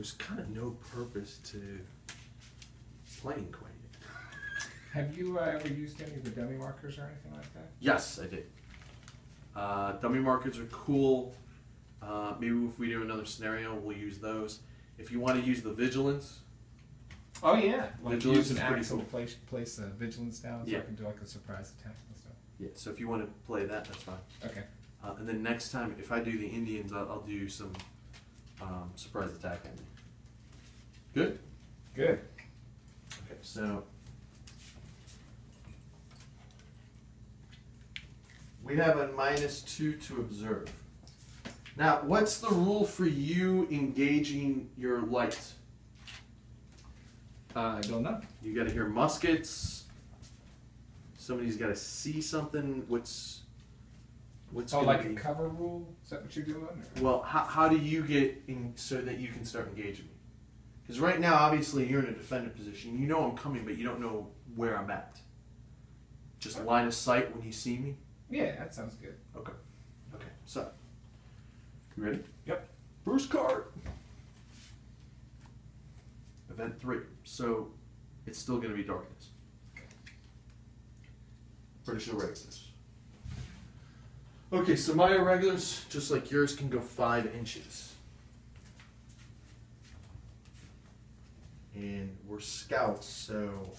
there's kind of no purpose to playing quite yet. Have you ever used any of the dummy markers or anything like that? Yes, I did. Dummy markers are cool. Maybe if we do another scenario, we'll use those. If you want to use the vigilance. Oh yeah, like Vigilance use an is pretty action cool. to place vigilance down, so Yeah. I can do like a surprise attack and stuff. Yeah, so if you want to play that, that's fine. Okay. And then next time, if I do the Indians, I'll do some surprise attack ending. Good? Good. Okay, so we have a -2 to observe. Now, what's the rule for you engaging your light? I don't know. You got to hear muskets. Somebody's got to see something. What's Oh, like a cover rule? Is that what you're doing? Or? Well, how do you get in so that you can start engaging me? Because right now, obviously, you're in a defender position. You know I'm coming, but you don't know where I'm at. Just line of sight when you see me? Yeah, that sounds good. Okay. Okay, so. You ready? Yep. First card. Event 3. So, it's still going to be darkness. British irregulars. Okay, so my irregulars, just like yours, can go 5 inches. And we're scouts, so...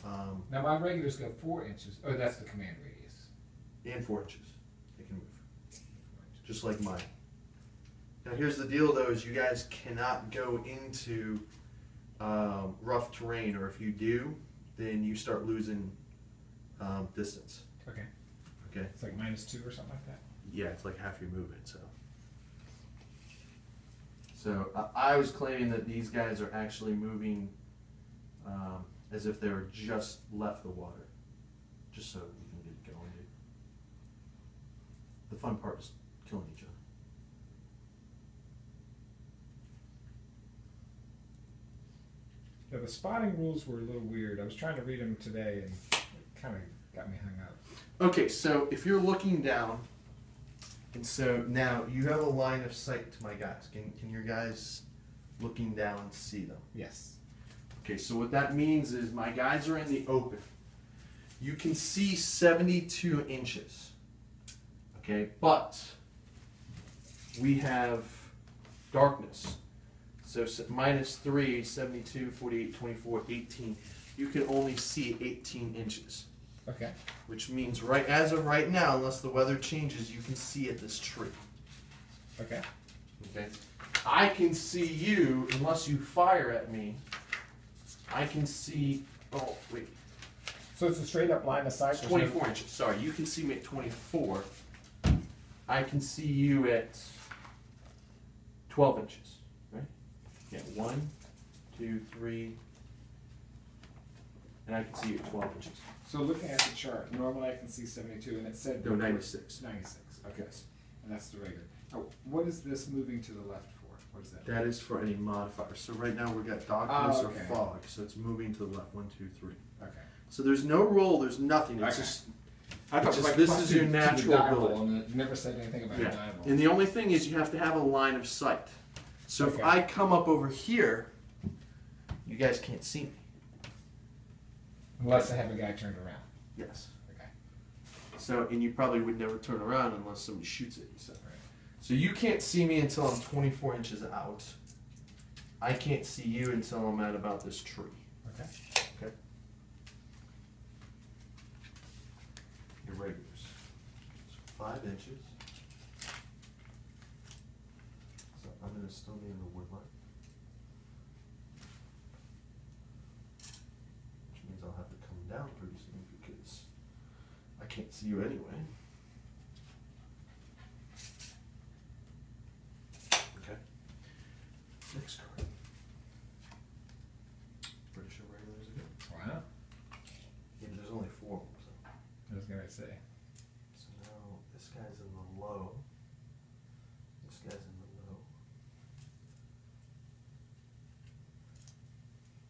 now my regulars go 4 inches. Oh, that's the command radius. and 4 inches. They can move. Just like mine. Now here's the deal though, is you guys cannot go into rough terrain, or if you do, then you start losing distance. Okay. Okay? It's like -2 or something like that? Yeah, it's like half your movement, so. So I was claiming that these guys are actually moving as if they were just left the water, just so we can get going, dude. The fun part is killing each other. Yeah, the spotting rules were a little weird. I was trying to read them today and it kind of got me hung up. Okay, so if you're looking down, and so now you have a line of sight to my guys. Can your guys looking down see them? Yes. Okay, so what that means is my guys are in the open. You can see 72 inches. Okay, but we have darkness. So -3, 72, 48, 24, 18. You can only see 18 inches. Okay. Which means as of right now, unless the weather changes, you can see at this tree. Okay. Okay. I can see you unless you fire at me. I can see. Oh wait. So it's a straight up line of sight. It's 24 inches. Sorry, you can see me at 24. I can see you at 12 inches. Right? Yeah. 1, 2, 3. And I can see you at 12 inches. So looking at the chart, normally I can see 72, and it said No, 96. 96. Okay. Yes. And that's the regular. Now, what is this moving to the left for? What is that? That is for any modifier. So right now we've got darkness okay. or fog, so it's moving to the left. 1, 2, 3. Okay. So there's no roll. There's nothing. It's Okay. just. I thought It's it was just like this plus is 2 your to the natural die ability. roll, and it never said anything about a die roll. And the only thing is you have to have a line of sight. So Okay. if I come up over here, you guys can't see me. Unless I have a guy turned around. Yes. Okay. So, and you probably would never turn around unless somebody shoots at you. So, Right. so you can't see me until I'm 24 inches out. I can't see you until I'm at about this tree. Okay. Okay. Irregulars. So 5 inches. So I'm going to still be in the wood line. Which means I'll have to come down pretty soon because I can't see you anyway. Okay. Next card. British irregulars again. Wow. Yeah, there's only 4 of them. So. I was going to say. So now this guy's in the low. This guy's in the low.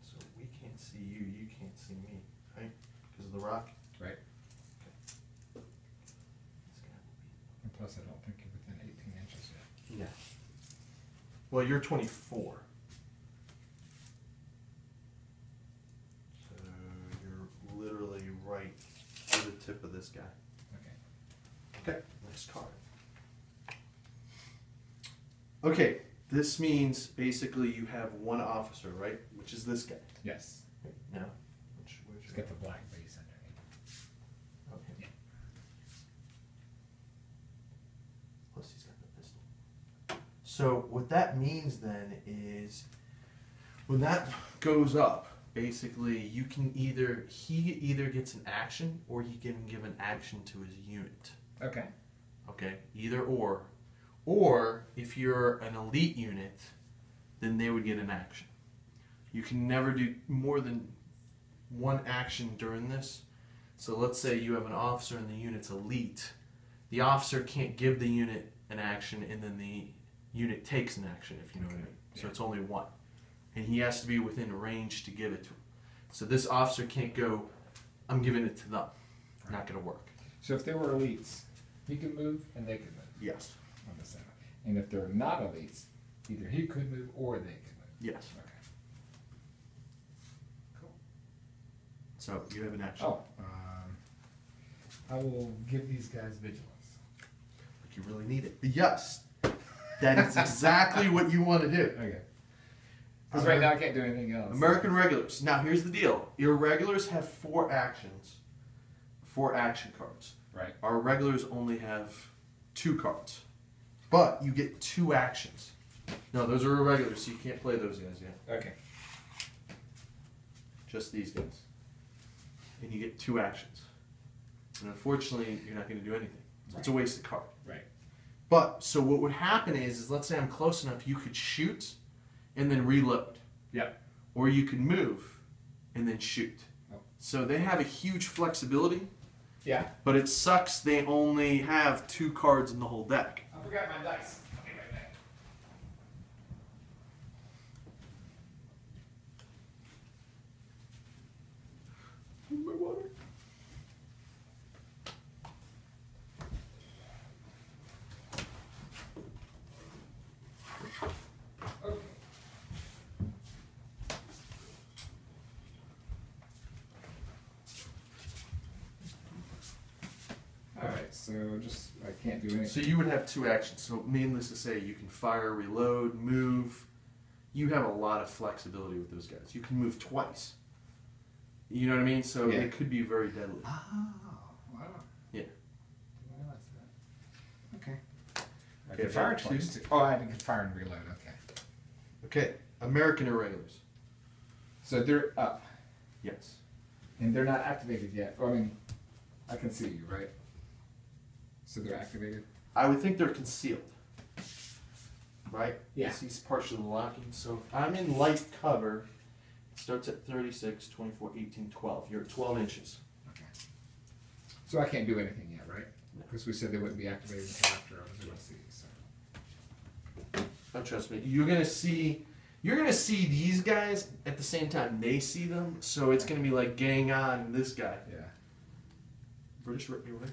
So we can't see you, you can't see me, right? Because of the rock? Right. Okay. This guy will be. And plus, I don't think you're within 18 inches yet. Yeah. Well, you're 24. this guy. Okay. Okay, next card. Okay, this means basically you have one officer, right? Which is this guy. Yes. Now, Let's get the black base underneath. okay. Yeah. Plus he's got the pistol. So what that means then is when that goes up, basically you can he either gets an action or he can give an action to his unit. Okay. Okay, either or. Or if you're an elite unit, then they would get an action. You can never do more than one action during this. So let's say you have an officer and the unit's elite. The officer can't give the unit an action and then the unit takes an action, if you know what I mean. So it's only one. And he has to be within range to give it to him. So this officer can't go, I'm giving it to them. Right. Not going to work. So if they were elites, he could move and they could move. Yes. On the center. And if they're not elites, either he could move or they could move. Yes. Okay. Cool. So you have an action. Oh, I will give these guys vigilance. Like you really need it. Yes. That is exactly what you want to do. Okay. Because right now I can't do anything else. American regulars. Now here's the deal. Irregulars have 4 actions. 4 action cards. Right. Our regulars only have 2 cards. But you get 2 actions. No, those are irregulars, so you can't play those guys yet. Okay. Just these guys. And you get 2 actions. And unfortunately, you're not going to do anything. So it's a wasted card. Right. But, so what would happen is let's say I'm close enough, you could shoot and then reload. Yep. Or you could move and then shoot. Oh. So they have a huge flexibility. Yeah. But it sucks they only have 2 cards in the whole deck. I forgot my dice. I'll be right back. My water. Okay. Alright, so just, I can't do anything. So you would have 2 actions. So needless to say, you can fire, reload, move. You have a lot of flexibility with those guys. You can move twice. You know what I mean? So Yeah. it could be very deadly. Oh, wow. Yeah. Didn't realize that. Okay. I Okay, can fire two. twice too. Oh, I can fire and reload, okay. Okay, American irregulars. So they're up, Yes. and they're not activated yet. Well, I mean, I can see you, right? So they're activated? I would think they're concealed. Right? Yeah. Yes, he's partially locking. So if I'm in light cover, it starts at 36, 24, 18, 12. You're at 12 inches. Okay. So I can't do anything yet, right? No. Because we said they wouldn't be activated until after I was able to see. So. Oh, trust me. You're gonna see these guys at the same time they see them. So it's gonna be like gang on this guy. Yeah. British irregulars.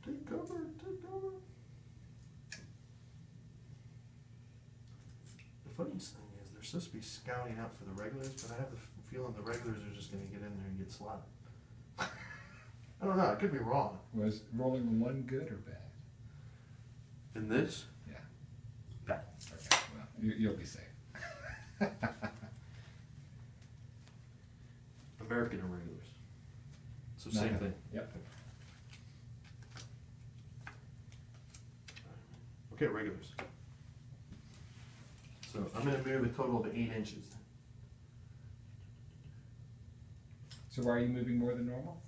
Take cover, take cover. The funniest thing is they're supposed to be scouting out for the regulars, but I have the feeling the regulars are just going to get in there and get slaughtered. I don't know, I could be wrong. Was rolling 1 good or bad? In this? Yeah. Bad. Okay, well, you'll be safe. American irregulars. So same thing. Yep. Okay, regulars. So I'm going to move a total of 8 inches. So why are you moving more than normal?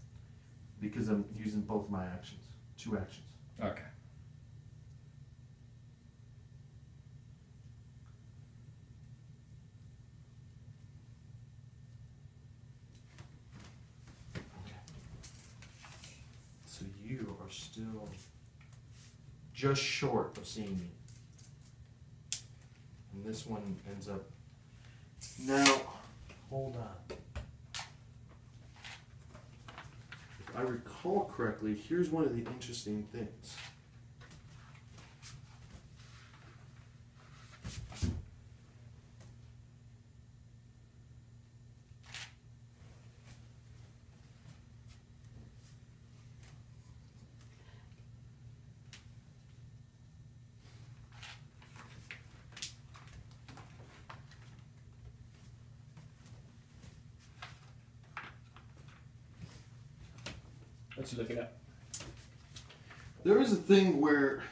Because I'm using both my actions. 2 actions. Okay. So you are still just short of seeing me. And this one ends up... Now, hold on. If I recall correctly, here's one of the interesting things. What you looking up? There is a thing where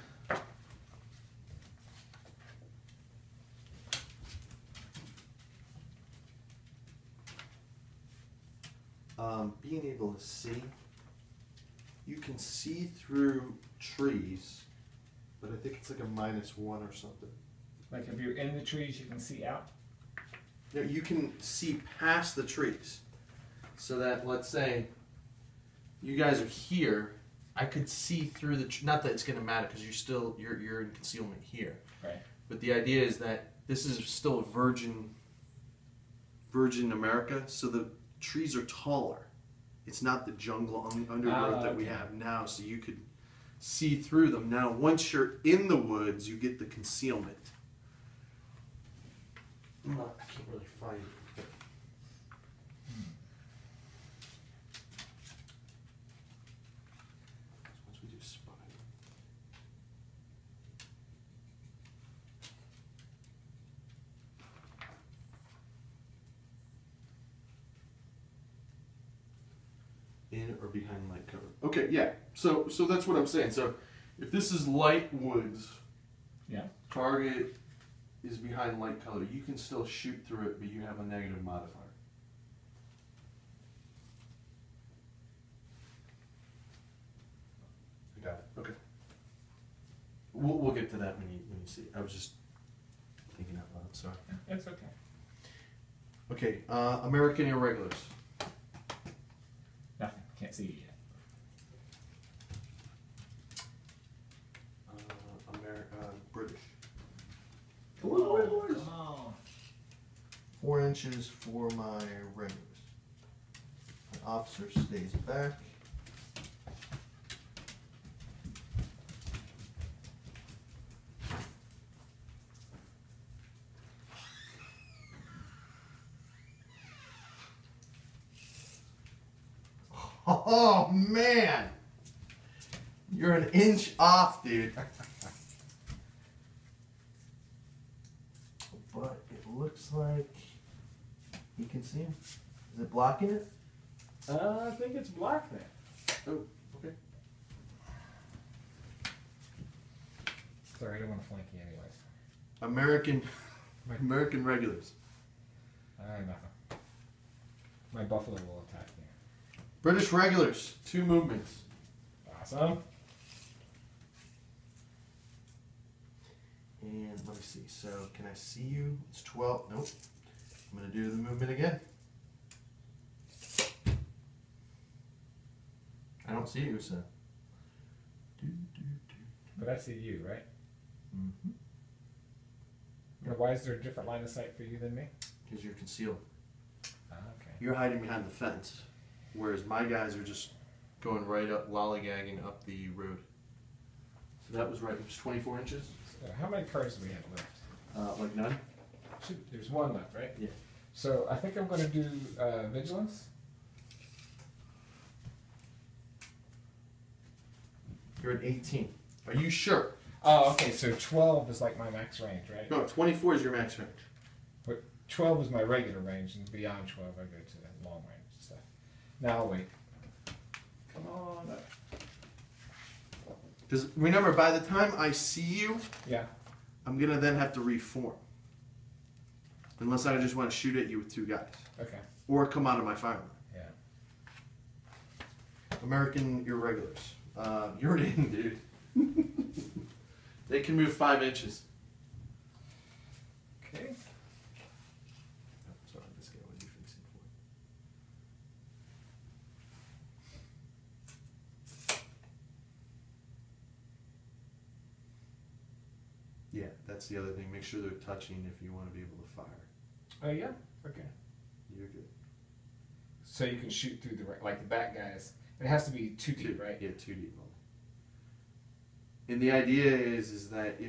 being able to see, you can see through trees, but I think it's like a -1 or something. Like if you're in the trees, you can see out? No, you can see past the trees. So that, let's say, you guys are here, I could see through the not that it's going to matter because you're in concealment here. Right. But the idea is that this is still a virgin America, so the trees are taller. It's not the jungle undergrowth that we have now, so you could see through them. Now, once you're in the woods, you get the concealment. I can't really find it. Once we do spotting. In or behind light cover. Okay, yeah. So that's what I'm saying. So if this is light woods, Yeah. target is behind light color, you can still shoot through it, but you have a negative modifier. I got it. Okay. We'll get to that when you see. I was just thinking out loud. Sorry. It's okay. Okay. American irregulars. Nothing. Can't see you yet. British. Ooh, come on. 4 inches for my regulars. My officer stays back. Oh man! You're an inch off, dude. But it looks like you can see him. Is it blocking it? I think it's black there. Oh, okay. Sorry, I don't want to flank you anyways. American regulars. Nothing. My buffalo will attack me. British regulars. 2 movements. Awesome. And let me see. So can I see you? It's 12. Nope. I'm going to do the movement again. I don't see you, so. But I see you, right? Mm-hmm. Now, why is there a different line of sight for you than me? Because you're concealed. Okay. You're hiding behind the fence, whereas my guys are just going right up, lollygagging up the road. So that was right. It was 24 inches. So how many cards do we have left? Like none. There's 1 left, right? Yeah. So I think I'm going to do vigilance. You're at 18. Are you sure? Oh, okay. So 12 is like my max range, right? No, 24 is your max range. But 12 is my regular range, and beyond 12 I go to the long range stuff. Now I'll wait. Come on up. Because remember, by the time I see you, Yeah. I'm going to then have to reform. Unless I just want to shoot at you with 2 guys. Okay. Or come out of my fire line. Yeah. American irregulars. You're in, dude. They can move 5 inches. Okay. Oh, sorry, this guy was you fixing for. Yeah, that's the other thing. Make sure they're touching if you want to be able to fire. Oh yeah. Okay. You're good. So you can shoot through like the back guys. It has to be 2 deep, right? Yeah, 2 deep. And the idea is that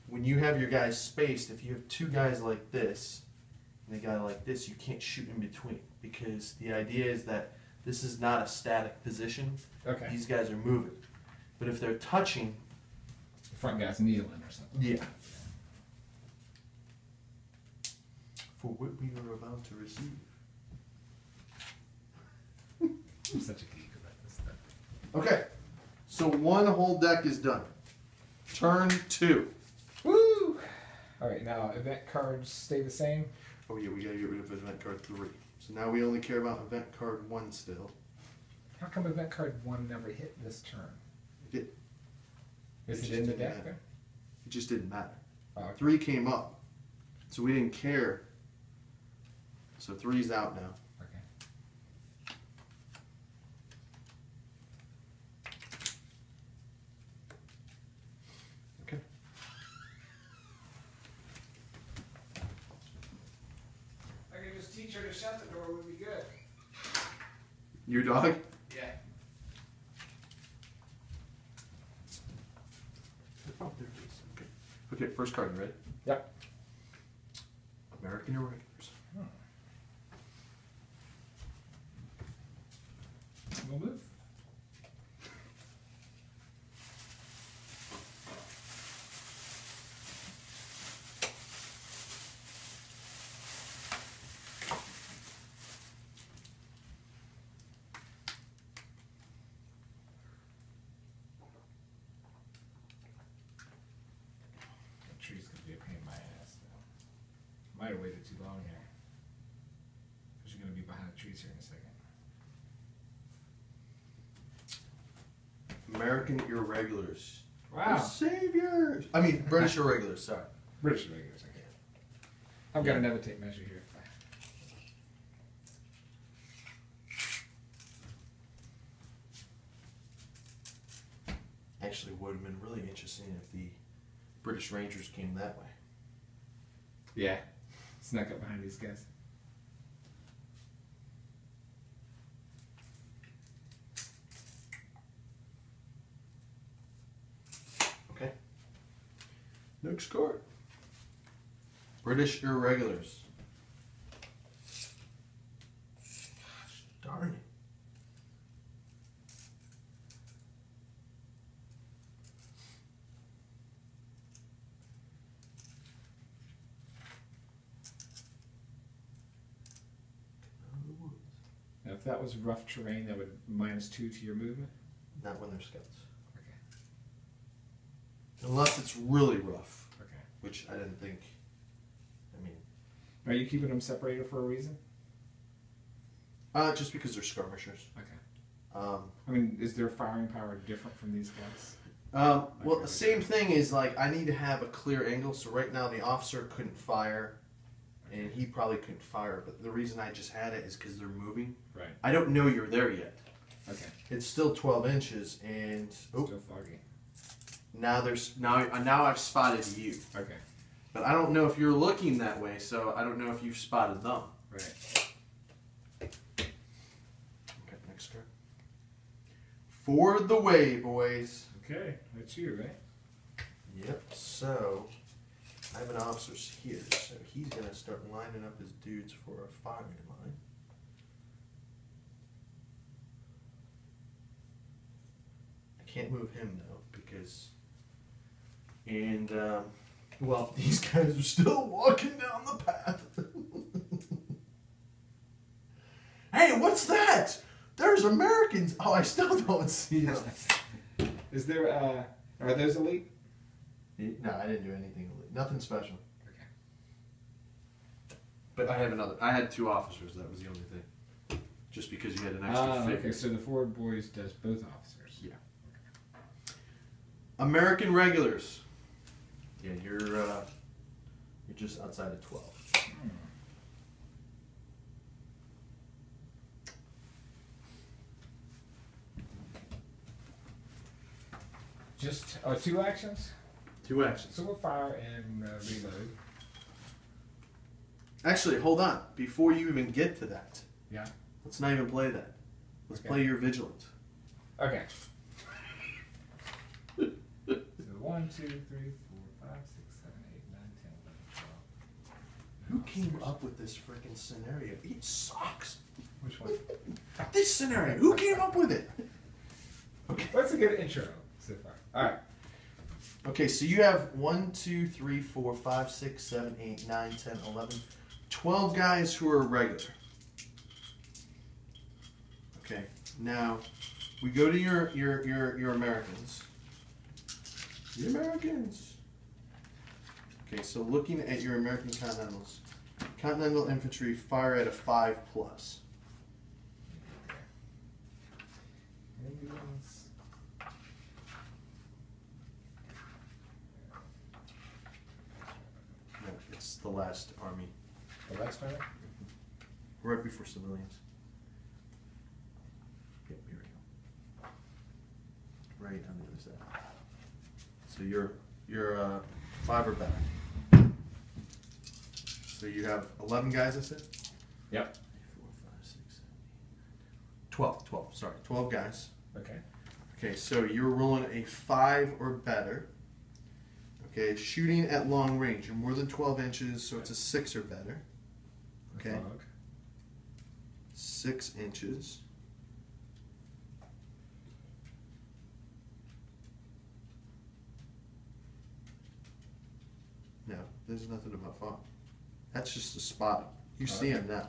when you have your guys spaced, if you have 2 guys like this and a guy like this, you can't shoot in between, because the idea is that this is not a static position. Okay. These guys are moving. But if they're touching, The front guy's kneeling or something. yeah. For what we are about to receive. I'm such a geek about this stuff. Okay, so one whole deck is done. Turn 2. Woo! All right, now event cards stay the same. Oh yeah, we gotta get rid of event card 3. So now we only care about event card 1 still. How come event card 1 never hit this turn? It, Is It it in the just deck didn't then? it just didn't matter. Oh, okay. 3 came up, so we didn't care. So 3's out now. Okay. Okay. I could just teach her to shut the door would be good. Your dog? Yeah. Oh, there it is. Okay. Okay, first card, you ready? Yep. American Irregulars. We'll move. That tree's gonna be a pain in my ass though. Might have waited too long here. Because you're gonna be behind the trees here in a second. American Irregulars. Wow. The saviors. I mean, British Irregulars, sorry. British regulars, okay. I've got another tape measure here. Actually, would have been really interesting if the British Rangers came that way. Yeah. Snuck up behind these guys. Okay. Next card. British Irregulars. Darn it. Now, if that was rough terrain, that would -2 to your movement? Not when they're scouts. Okay. Unless it's really rough, Okay. which I didn't think. I mean, Are you keeping them separated for a reason? just because they're skirmishers. Okay. I mean, is their firing power different from these guys? Well, the same thing is like I need to have a clear angle. So right now the officer couldn't fire, and he probably couldn't fire. But the reason I just had it is because they're moving. Right. I don't know you're there yet. Okay. It's still 12 inches, and Still foggy. now I've spotted you. Okay. But I don't know if you're looking that way, so I don't know if you've spotted them. Right. Okay, next card. For the way, boys. Okay, that's you, right? Yep. So I have an officer's here, so he's gonna start lining up his dudes for a firing line. I can't move him though because, well, these guys are still walking down the path. Hey, what's that? There's Americans. Oh, I still don't see them. Is there, are those elite? No, I didn't do anything. Nothing special. Okay. But I had 2 officers. That was the only thing. Just because you had an extra figure. Okay, so the forward boys does both officers. Yeah. American Regulars. Yeah, you're just outside of 12. Just 2 actions? 2 actions. So we'll fire and reload. Actually, hold on. Before you even get to that, Yeah. let's not even play that. Let's Okay. play your Vigilant. Okay. So 1, 2, 3, 4, 5, 6, 7, 8, 9, 10, 11, 12. Who came up with this freaking scenario? It sucks. Which one? This scenario. Who came up with it? Okay. That's a good intro so far. Alright. Okay, so you have 1, 2, 3, 4, 5, 6, 7, 8, 9, 10, 11, 12 guys who are regular. Okay, now we go to your Americans. The Americans. Okay, so looking at your American Continentals, Continental Infantry fire at a 5+. Indians. No, it's the last army. The last time? Right before civilians. Yep, here we go. Right on the other side. So you're 5 or better. So you have 11 guys, I said? Yep. 4, 5, 6, 7, 8, 12, sorry, 12 guys. Okay. Okay, so you're rolling a 5 or better. Okay, shooting at long range. You're more than 12 inches, so it's a 6 or better. Okay. Fog. 6 inches. No, there's nothing about fog. That's just a spot. You see him now.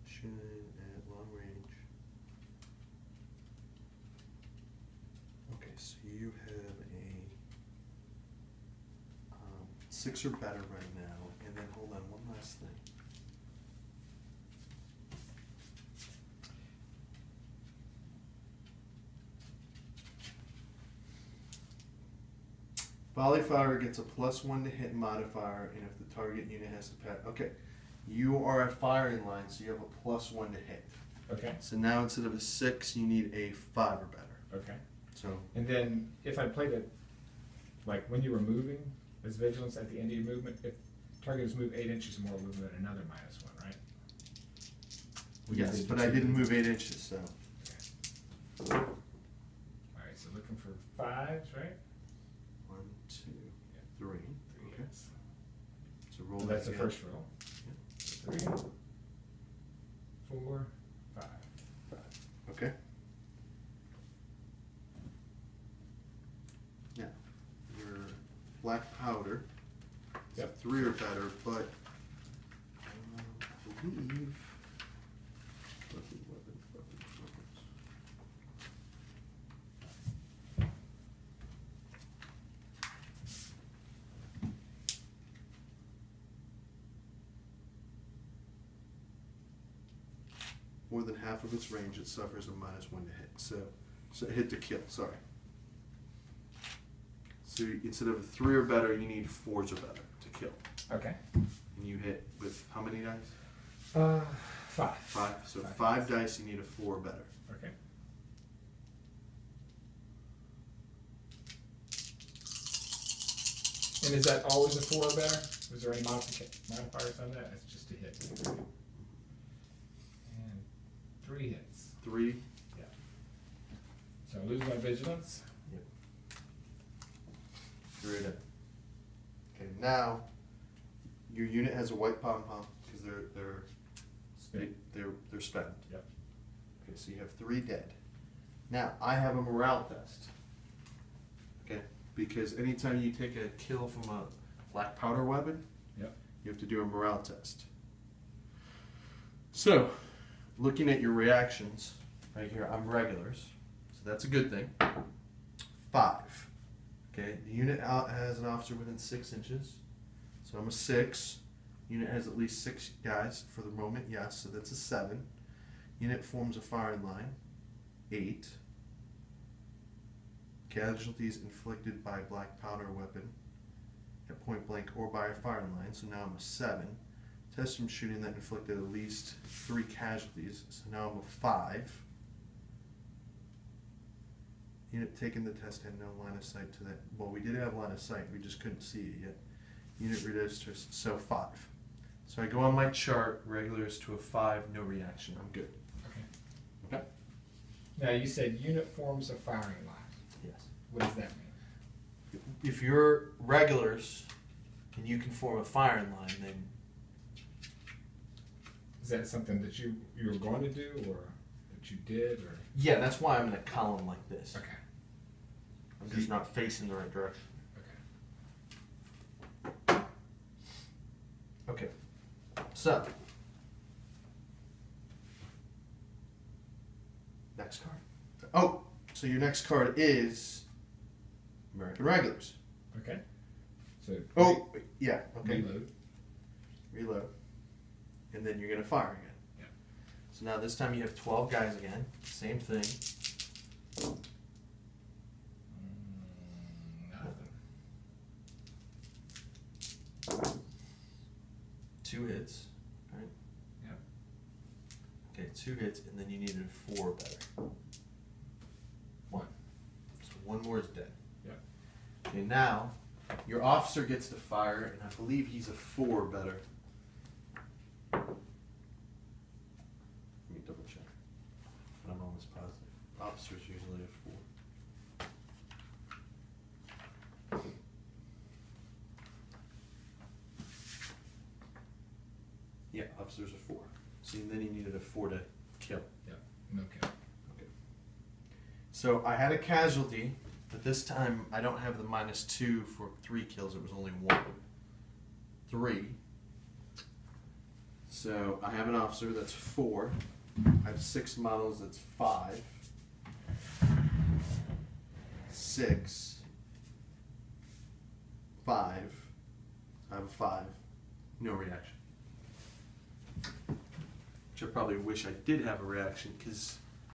Shooting at long range. Okay, so you have a 6 or better right now. And then hold on, one last thing. Volley fire gets a +1 to hit modifier, and if the target unit has to pass. Okay, you are at firing line, so you have a +1 to hit. Okay. So now instead of a 6, you need a 5 or better. Okay. So And then if I played it, like when you were moving as vigilance at the end of your movement, if target is moved 8 inches or more, we'll move another -1, right? yes, but I didn't move 8 inches, so Okay. All right, so looking for 5s, right? 1, 2, 3. Okay. Yes. So roll So that that's the again. first roll. 3, 4, 5. Okay. Now, your black powder is Yep. 3 or better, but I believe. Weapons. More than half of its range, it suffers a -1 to hit. So hit to kill. Sorry. So instead of a 3 or better, you need 4s or better to kill. Okay. And you hit with how many dice? 5. 5. So 5 dice, you need a 4 or better. Okay. And is that always a 4 or better? Was there any modifiers on that? It's just a hit. And 3 hits. 3. Yeah. So I lose my vigilance. Yep. You're in it. Okay, now your unit has a white pom-pom because they're spent. Yep. Okay, so you have 3 dead. Now I have a morale test. Okay, because anytime you take a kill from a black powder weapon, Yep. you have to do a morale test. So, looking at your reactions, right here, I'm regulars, so that's a good thing. 5. Okay, the unit has an officer within 6 inches, so I'm a 6. Unit has at least 6 guys for the moment, yes, so that's a 7. Unit forms a firing line, 8. Casualties inflicted by black powder weapon at point blank or by a firing line, so now I'm a 7. Test from shooting that inflicted at least 3 casualties, so now I'm a 5. Unit taking the test had no line of sight to that. Well, we did have line of sight, we just couldn't see it yet. Unit registers, so 5. So I go on my chart, regulars to a 5, no reaction, I'm good. Okay. Okay? Now you said unit forms a firing line. Yes. What does that mean? If you're regulars and you can form a firing line, then Is that something that you were going to do, or that you did, or? yeah, that's why I'm in a column like this. Okay. I'm just not facing the right direction. Okay. Okay. So next card. Oh, so your next card is American regulars. Okay. So. Oh, yeah. Okay. Reload. Reload. And then you're going to fire again. Yeah. So now this time you have 12 guys again. Same thing. Nothing. 2 hits. Right? Yep. Okay, 2 hits, and then you needed 4 better. 1. So 1 more is dead. Yep. Okay, now your officer gets to fire, and I believe he's a 4 better. Let me double check. But I'm almost positive. Officer's usually a 4. Yeah, officer's a 4. See, and then he needed a 4 to kill. Yep. No kill. Okay. So I had a casualty, but this time I don't have the -2 for 3 kills. It was only 1. 3. So I have an officer that's 4. I have 6 models that's 5. 6. 5. I have a 5. No reaction. Which I probably wish I did have a reaction, because